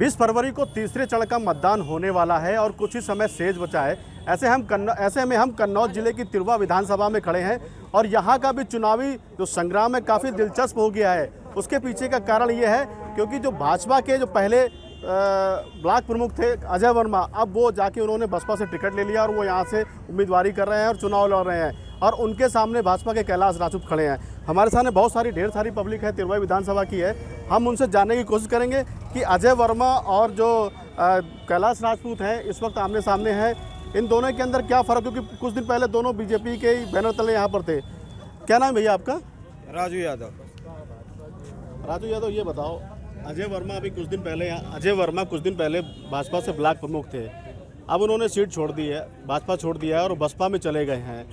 20 फरवरी को तीसरे चरण का मतदान होने वाला है और कुछ ही समय शेष बचा है। ऐसे में हम कन्नौज जिले की तिरवा विधानसभा में खड़े हैं और यहाँ का भी चुनावी जो संग्राम है काफ़ी दिलचस्प हो गया है। उसके पीछे का कारण ये है क्योंकि जो भाजपा के जो पहले ब्लॉक प्रमुख थे अजय वर्मा, अब वो जाके उन्होंने बसपा से टिकट ले लिया और वो यहाँ से उम्मीदवारी कर रहे हैं और चुनाव लड़ रहे हैं और उनके सामने भाजपा के कैलाश राजपूत खड़े हैं। हमारे सामने बहुत ढेर सारी पब्लिक है, तिरवा विधानसभा की है। हम उनसे जानने की कोशिश करेंगे कि अजय वर्मा और जो कैलाश राजपूत हैं इस वक्त आमने सामने हैं, इन दोनों के अंदर क्या फ़र्क, क्योंकि कुछ दिन पहले दोनों बीजेपी के ही बैनर तले यहाँ पर थे। क्या नाम है भैया आपका? राजू यादव। राजू यादव, ये बताओ, अजय वर्मा कुछ दिन पहले भाजपा से ब्लॉक प्रमुख थे, अब उन्होंने सीट छोड़ दी है, भाजपा छोड़ दिया है और बसपा में चले गए हैं।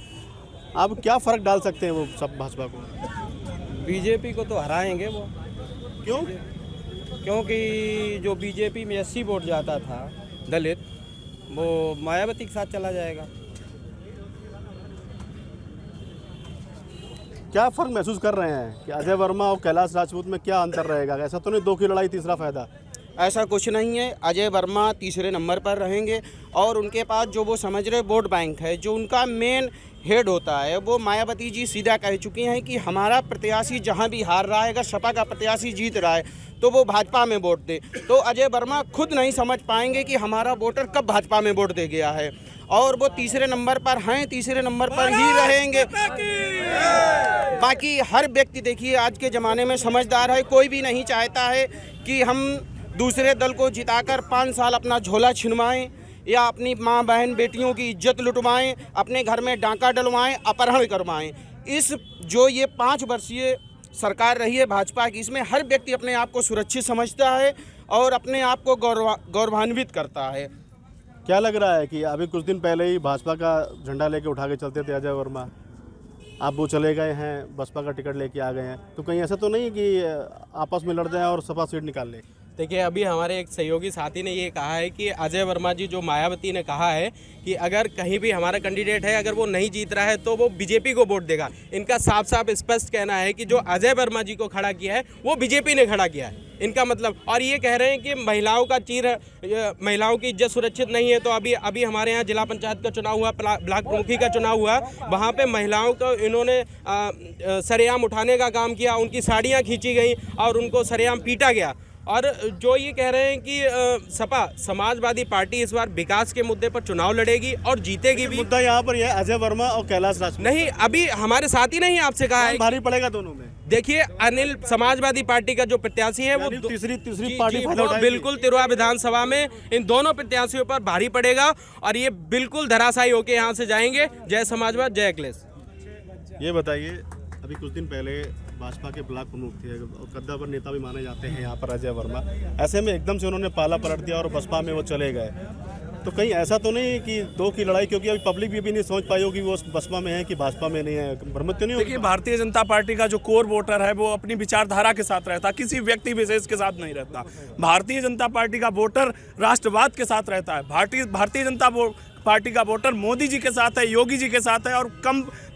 अब क्या फ़र्क डाल सकते हैं वो सब भाजपा को? बीजेपी को तो हराएंगे वो। क्यों? क्योंकि जो बीजेपी में 80 वोट जाता था दलित, वो मायावती के साथ चला जाएगा। क्या फ़र्क महसूस कर रहे हैं कि अजय वर्मा और कैलाश राजपूत में क्या अंतर रहेगा? ऐसा तो नहीं दो की लड़ाई तीसरा फायदा? ऐसा कुछ नहीं है। अजय वर्मा तीसरे नंबर पर रहेंगे और उनके पास जो वो समझ रहे वोट बैंक है, जो उनका मेन हेड होता है, वो मायावती जी सीधा कह चुकी हैं कि हमारा प्रत्याशी जहां भी हार रहा है, अगर सपा का प्रत्याशी जीत रहा है तो वो भाजपा में वोट दे। तो अजय वर्मा खुद नहीं समझ पाएंगे कि हमारा वोटर कब भाजपा में वोट दे गया है और वो तीसरे नंबर पर हैं, तीसरे नंबर पर ही रहेंगे। बाकी हर व्यक्ति देखिए आज के ज़माने में समझदार है, कोई भी नहीं चाहता है कि हम दूसरे दल को जिताकर 5 साल अपना झोला छिनवाएं या अपनी माँ बहन बेटियों की इज्जत लुटवाएं, अपने घर में डांका डलवाएं, अपहरण करवाएं। इस जो ये 5 वर्षीय सरकार रही है भाजपा की, इसमें हर व्यक्ति अपने आप को सुरक्षित समझता है और अपने आप को गौरवान्वित करता है। क्या लग रहा है कि अभी कुछ दिन पहले ही भाजपा का झंडा लेके उठा के चलते थे अजय वर्मा, अब वो चले गए हैं, बसपा का टिकट लेके आ गए हैं, तो कहीं ऐसा तो नहीं कि आपस में लड़ जाएं और सपा सीट निकाल ले? देखिए, अभी हमारे एक सहयोगी साथी ने ये कहा है कि अजय वर्मा जी, जो मायावती ने कहा है कि अगर कहीं भी हमारा कैंडिडेट है, अगर वो नहीं जीत रहा है तो वो बीजेपी को वोट देगा। इनका साफ साफ स्पष्ट कहना है कि जो अजय वर्मा जी को खड़ा किया है वो बीजेपी ने खड़ा किया है, इनका मतलब। और ये कह रहे हैं कि महिलाओं का महिलाओं की इज्जत सुरक्षित नहीं है। तो अभी हमारे यहाँ जिला पंचायत का चुनाव हुआ, ब्लॉक प्रमुखी का चुनाव हुआ, वहाँ पे महिलाओं को इन्होंने सरेआम उठाने का काम किया, उनकी साड़ियाँ खींची गई और उनको सरेआम पीटा गया। और जो ये कह रहे हैं कि सपा समाजवादी पार्टी इस बार विकास के मुद्दे पर चुनाव लड़ेगी और जीतेगी भी। मुद्दा यहाँ पर यह अजय वर्मा और कैलाश राजपूत नहीं, अभी हमारे साथी ने ही आपसे कहा है भारी पड़ेगा दोनों में। देखिए, अनिल समाजवादी पार्टी का जो प्रत्याशी है वो तीसरी पार्टी बिल्कुल तिरवा विधानसभा में इन दोनों प्रत्याशियों पर भारी पड़ेगा और ये बिल्कुल धराशायी होकर यहाँ से जाएंगे। जय समाजवाद, जय अखिलेश। ये बताइए, अभी कुछ दिन पहले भाजपा के ब्लॉक प्रमुख थे और कद्दावर नेता भी माने जाते हैं यहाँ पर अजय वर्मा, ऐसे में एकदम से उन्होंने पाला पलट दिया और बसपा में वो चले गए, तो कहीं ऐसा तो नहीं कि दो की लड़ाई, क्योंकि अभी पब्लिक भी नहीं समझ पाई होगी वो बसपा में है कि भाजपा में नहीं है, भ्रमित तो नहीं होगी? देखिए, भारतीय जनता पार्टी का जो कोर वोटर है वो अपनी विचारधारा के साथ रहता, किसी व्यक्ति विशेष के साथ नहीं रहता। भारतीय जनता पार्टी का वोटर राष्ट्रवाद के साथ रहता है। भारतीय जनता पार्टी का वोटर मोदी जी के साथ है, योगी जी के साथ है और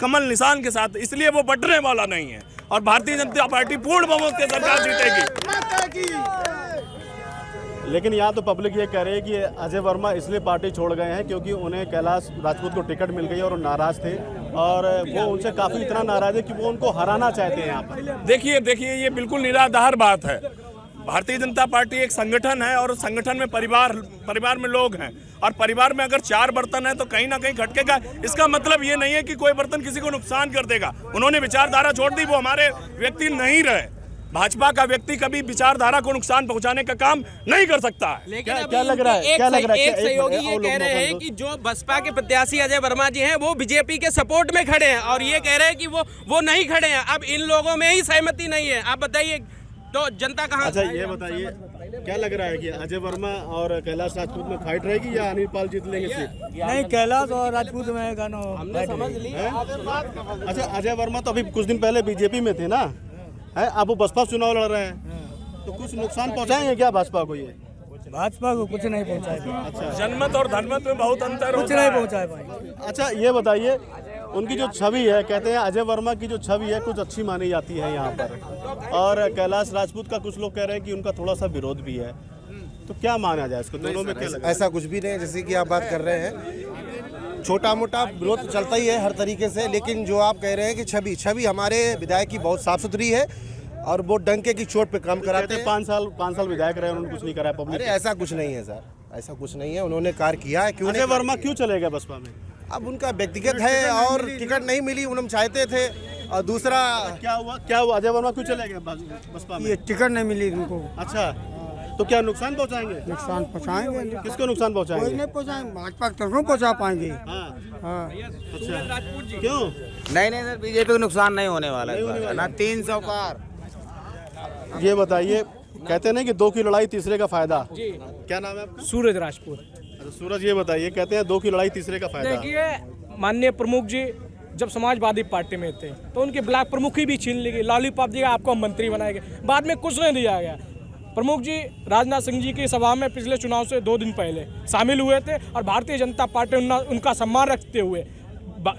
कमल निशान के साथ, इसलिए वो बटने वाला नहीं है और भारतीय जनता पार्टी पूर्ण बहुमत के सरकार जीतेगी। लेकिन यहाँ तो पब्लिक ये कह रही है कि अजय वर्मा इसलिए पार्टी छोड़ गए हैं क्योंकि उन्हें कैलाश राजपूत को टिकट मिल गई और नाराज थे और वो उनसे काफ़ी इतना नाराज है कि वो उनको हराना चाहते हैं यहाँ पर। देखिए ये बिल्कुल निराधार बात है। भारतीय जनता पार्टी एक संगठन है और संगठन में परिवार में लोग हैं और परिवार में अगर 4 बर्तन है तो कहीं ना कहीं खटकेगा। इसका मतलब ये नहीं है कि कोई बर्तन किसी को नुकसान कर देगा। उन्होंने विचारधारा छोड़ दी, वो हमारे व्यक्ति नहीं रहे। भाजपा का व्यक्ति कभी विचारधारा को नुकसान पहुंचाने का काम नहीं कर सकता है। लेकिन क्या लग रहा है? एक सहयोगी ये कह रहे हैं कि जो बसपा के प्रत्याशी अजय वर्मा जी हैं वो बीजेपी के सपोर्ट में खड़े हैं और ये कह रहे हैं कि वो नहीं खड़े हैं। अब इन लोगों में ही सहमति नहीं है। आप बताइए तो जनता कहाँ? अच्छा, ये बताइए, क्या लग रहा है कि अजय वर्मा और कैलाश राजपूत में फाइट रहेगी या अनिल पाल जीत लेंगे सीट? नहीं, कैलाश और राजपूत में हमने समझ ली। अच्छा, अजय वर्मा तो अभी कुछ दिन पहले बीजेपी में थे ना, है, अब वो बसपा चुनाव लड़ रहे हैं, तो कुछ नुकसान पहुंचाएंगे क्या भाजपा को? ये भाजपा को कुछ नहीं पहुंचाएगा। अच्छा, जनमत और धनमत में बहुत अंतर कुछ नहीं पहुंचाए भाई। अच्छा, ये बताइए, उनकी जो छवि है, कहते हैं अजय वर्मा की जो छवि है कुछ अच्छी मानी जाती है यहाँ पर, और कैलाश राजपूत का कुछ लोग कह रहे हैं कि उनका थोड़ा सा विरोध भी है, तो क्या माना जाए इसको, दोनों में क्या लगता है? ऐसा कुछ भी नहीं है, जैसे कि आप बात कर रहे हैं, छोटा मोटा विरोध चलता ही है हर तरीके से, लेकिन जो आप कह रहे हैं कि छवि हमारे विधायक की बहुत साफ सुथरी है और वो डंके की चोट पे काम कराते हैं। 5 साल विधायक रहे, उन्होंने कुछ नहीं करा पब्लिक। अरे ऐसा कुछ नहीं है सर, ऐसा कुछ नहीं है, उन्होंने कार्य किया है। क्यों अजय वर्मा क्यों चले गए बसपा में? अब उनका व्यक्तिगत है और टिकट नहीं मिली, उन्होंने चाहते थे। और दूसरा क्या हुआ अजय वर्मा क्यों चले गए बसपा में? ये टिकट नहीं मिली उनको। अच्छा, तो क्या नुकसान पहुंचाएंगे? नुकसान पहुँचाएंगे, किसको नुकसान कोई पहुंचाएंगे? नहीं पहुँचाएंगे, भाजपा की तरफ पहुँचा पाएंगे। हाँ, हाँ, अच्छा, क्यों? नहीं सर, बीजेपी को नुकसान नहीं होने वाला है ना, 300 पार। ये बताइए, कहते नहीं कि 2 की लड़ाई तीसरे का फायदा। क्या नाम है आपका? सूरज राजपूत। अच्छा, सूरज, ये बताइए, कहते हैं 2 की लड़ाई तीसरे का फायदा। देखिए, माननीय प्रमुख जी जब समाजवादी पार्टी में थे तो उनके ब्लॉक प्रमुख ही भी छीन ली गई, लॉलीपॉप दिया आपको हम मंत्री बनाएंगे, बाद में कुछ नहीं दिया गया। प्रमुख जी राजनाथ सिंह जी की सभा में पिछले चुनाव से 2 दिन पहले शामिल हुए थे और भारतीय जनता पार्टी उनका सम्मान रखते हुए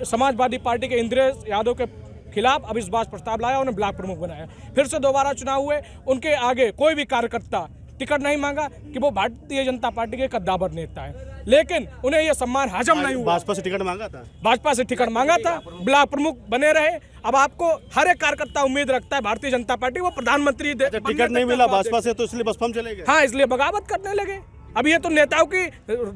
समाजवादी पार्टी के इंद्रेश यादव के खिलाफ अविश्वास प्रस्ताव लाया, उन्हें ब्लॉक प्रमुख बनाया। फिर से दोबारा चुनाव हुए, उनके आगे कोई भी कार्यकर्ता टिकट नहीं मांगा कि वो भारतीय जनता पार्टी के कद्दावर नेता है, लेकिन उन्हें यह सम्मान हजम नहीं हुआ। भाजपा से टिकट मांगा था? भाजपा से टिकट मांगा था, ब्लॉक प्रमुख बने रहे। अब आपको हर एक कार्यकर्ता उम्मीद रखता है भारतीय जनता पार्टी वो प्रधानमंत्री टिकट नहीं मिला भाजपा से, तो इसलिए बसपा में चले गए। हाँ, इसलिए बगावत करने लगे। अब ये तो नेताओं की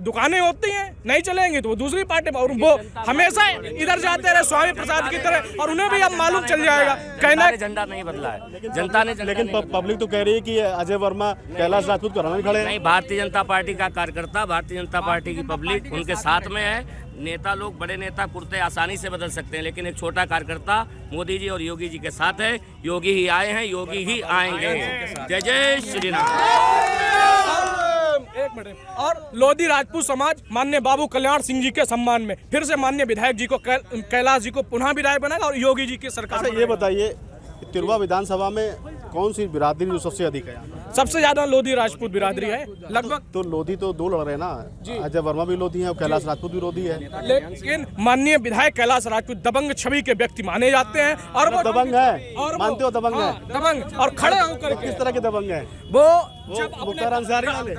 दुकानें होती हैं, नहीं चलेंगी तो वो दूसरी पार्टी में, और वो हमेशा इधर जाते रहे स्वामी प्रसाद की तरह, और उन्हें भी अब मालूम चल जाएगा। कहना झंडा नहीं बदला है, जनता ने लेकिन पब्लिक तो कह रही है कि अजय वर्मा कैलाश राजपूत को हराने खड़े हैं। नहीं, भारतीय जनता पार्टी का कार्यकर्ता, भारतीय जनता पार्टी की पब्लिक उनके साथ में है। नेता लोग, बड़े नेता कुर्ते आसानी से बदल सकते हैं, लेकिन एक छोटा कार्यकर्ता मोदी जी और योगी जी के साथ है। योगी ही आए हैं, योगी ही आएंगे। जय जय श्री राम। एक मिनट। और लोधी राजपूत समाज माननीय बाबू कल्याण सिंह जी के सम्मान में फिर से माननीय विधायक जी को कैलाश जी को पुनः विधायक बनाएगा और योगी जी की सरकार। अच्छा, ये बताइए, तिरवा विधानसभा में कौन सी बिरादरी जो सबसे अधिक है? सबसे ज्यादा लोधी राजपूत बिरादरी है लगभग। तो लोधी तो 2 लड़ रहे हैं ना, अजय वर्मा भी लोधी है और कैलाश राजपूत भी लोधी है। लेकिन माननीय विधायक कैलाश राजपूत दबंग छवि के व्यक्ति माने जाते हैं और वो दबंग है, और मानते हो दबंग है? दबंग और खड़े होकर किस तरह के दबंग है वो मुख्तार अंसारी वाले?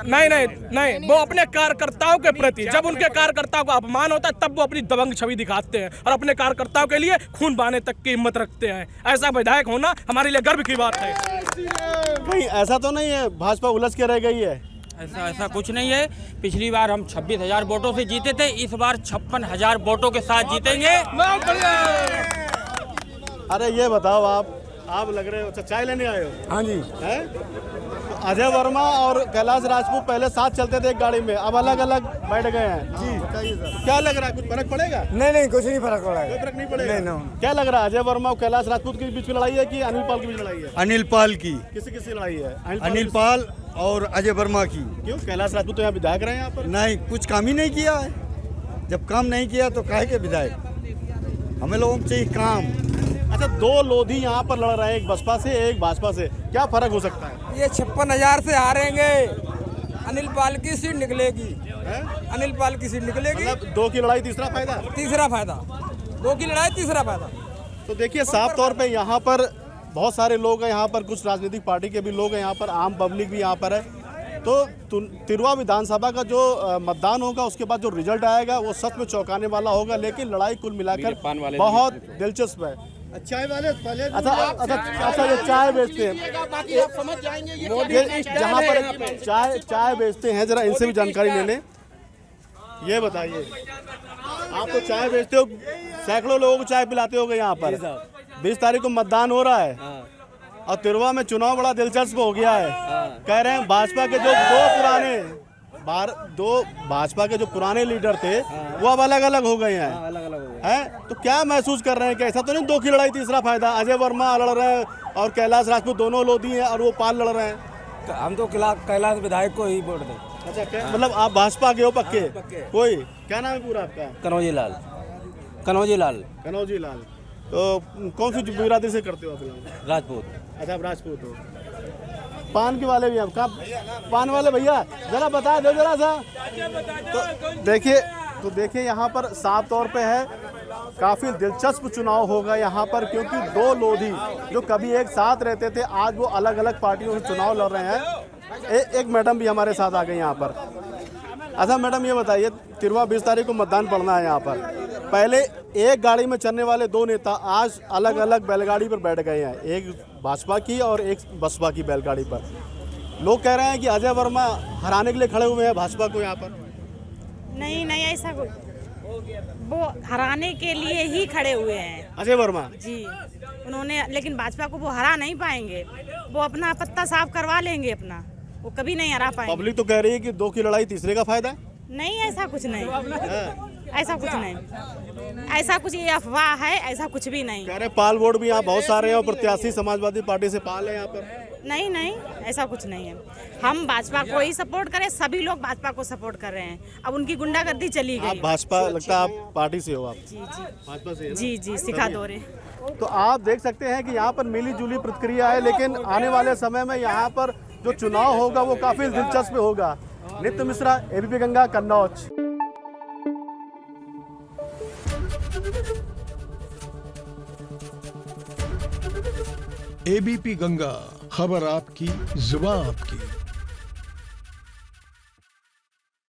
नहीं, वो अपने कार्यकर्ताओं के प्रति, जब उनके कार्यकर्ताओं को अपमान होता है तब वो अपनी दबंग छवि दिखाते हैं और अपने कार्यकर्ताओं के लिए खून बहाने तक की हिम्मत रखते हैं। ऐसा विधायक होना हमारे लिए गर्व की बात है। कहीं ऐसा तो नहीं है भाजपा उलझ के रह गई है? ऐसा कुछ नहीं है। पिछली बार हम 26,000 वोटों से जीते थे, इस बार 56,000 वोटों के साथ जीतेंगे। अरे ये बताओ, आप लग रहे हो, अच्छा चाय लेने आए हो? हाँ जी। हैं? तो अजय वर्मा और कैलाश राजपूत पहले साथ चलते थे एक गाड़ी में, अब अलग अलग बैठ गए हैं जी। बताइए सर, क्या लग रहा है, कुछ फर्क पड़ेगा? नहीं, कुछ नहीं फर्क पड़ा है। कोई फर्क नहीं पड़ेगा? नहीं। क्या लग रहा है, अजय वर्मा और कैलाश राजपूत के बीच में लड़ाई है कि अनिल पाल के बीच लड़ाई है? अनिल पाल की, किसी लड़ाई है? अनिल पाल और अजय वर्मा की। क्यों? कैलाश राजपूत तो यहाँ विधायक रहे हैं यहाँ पर। नहीं, कुछ काम ही नहीं किया है। जब काम नहीं किया तो काहे के विधायक? हमें लोगों को चाहिए काम। अच्छा, 2 लोधी यहाँ पर लड़ रहे हैं, एक बसपा से एक भाजपा से, क्या फर्क हो सकता है? ये 56,000 से हारेंगे। अनिल पाल की सीट निकलेगी, अनिल पाल की सीट निकलेगी। मतलब 2 की लड़ाई तीसरा फायदा? तीसरा फायदा, 2 की लड़ाई तीसरा फायदा। तो देखिए, साफ तौर पे यहाँ पर बहुत सारे लोग हैं, यहाँ पर कुछ राजनीतिक पार्टी के भी लोग हैं, यहाँ पर आम पब्लिक भी यहाँ पर है। तो तिरवा विधानसभा का जो मतदान होगा, उसके बाद जो रिजल्ट आएगा वो सच में चौंकाने वाला होगा, लेकिन लड़ाई कुल मिलाकर बहुत दिलचस्प है। चाय वाले अच्छा, ये चाय बेचते हैं, जहाँ पर चाय बेचते हैं, जरा इनसे भी जानकारी ले लें। ये बताइए, आप तो चाय बेचते हो, सैकड़ों लोगों को चाय पिलाते होगे यहाँ पर। 20 तारीख को मतदान हो रहा है और तिरवा में चुनाव बड़ा दिलचस्प हो गया है। कह रहे हैं भाजपा के जो दो भाजपा के जो पुराने लीडर थे वो अब अलग अलग हो गए हैं। तो क्या महसूस कर रहे हैं कि ऐसा तो नहीं 2 की लड़ाई तीसरा फायदा? अजय वर्मा लड़ रहे हैं और कैलाश राजपूत दोनों लोधी हैं और वो पाल लड़ रहे हैं। हम तो कैलाश विधायक को ही वोट दें। अच्छा, मतलब आप भाजपा के हो पक्के? कोई क्या नाम है पूरा आपका? कनौजी लाल। तो कौन सी बिरादरी से करते हो आप लोग? राजपूत। अच्छा, आप राजपूत हो। पान के वाले भी हैं? कहाँ पान वाले भैया, जरा बता दो जरा सा। तो देखिए यहाँ पर साफ तौर पे है, काफ़ी दिलचस्प चुनाव होगा यहाँ पर, क्योंकि 2 लोधी जो कभी एक साथ रहते थे आज वो अलग अलग पार्टियों से चुनाव लड़ रहे हैं। एक मैडम भी हमारे साथ आ गई यहाँ पर। अच्छा मैडम ये बताइए, तिरवा 20 तारीख को मतदान पड़ना है यहाँ पर। पहले एक गाड़ी में चलने वाले दो नेता आज अलग अलग बैलगाड़ी पर बैठ गए हैं, एक भाजपा की और एक बसपा की बैलगाड़ी पर। लोग कह रहे हैं कि अजय वर्मा हराने के लिए खड़े हुए हैं भाजपा को यहाँ पर। नहीं नहीं, ऐसा कुछ, वो हराने के लिए ही खड़े हुए हैं अजय वर्मा जी। उन्होंने, लेकिन भाजपा को वो हरा नहीं पाएंगे। वो अपना पत्ता साफ करवा लेंगे अपना, वो कभी नहीं हरा पाएंगे। पब्लिक तो कह रही है कि दो की लड़ाई तीसरे का फायदा है। नहीं, ऐसा कुछ नहीं, ऐसा कुछ नहीं, ऐसा कुछ, ये अफवाह है, ऐसा कुछ भी नहीं। कह रहे पाल वोट भी यहाँ बहुत सारे हैं और प्रत्याशी समाजवादी पार्टी से पाल है यहाँ पर। नहीं नहीं, ऐसा कुछ नहीं है। हम भाजपा को ही सपोर्ट करें, सभी लोग भाजपा को सपोर्ट कर रहे हैं। अब उनकी गुंडागर्दी चली गई। आप भाजपा, लगता है आप पार्टी से हो। आप जी जी भाजपा से है ना? जी जी, सिखा दो रे। तो आप देख सकते हैं कि यहाँ पर मिली जुली प्रतिक्रिया है, लेकिन आने वाले समय में यहाँ पर जो चुनाव होगा वो काफी दिलचस्प होगा। नित्य मिश्रा, एबीपी गंगा, कन्नौज। एबीपी गंगा, खबर आपकी, जुबान आपकी।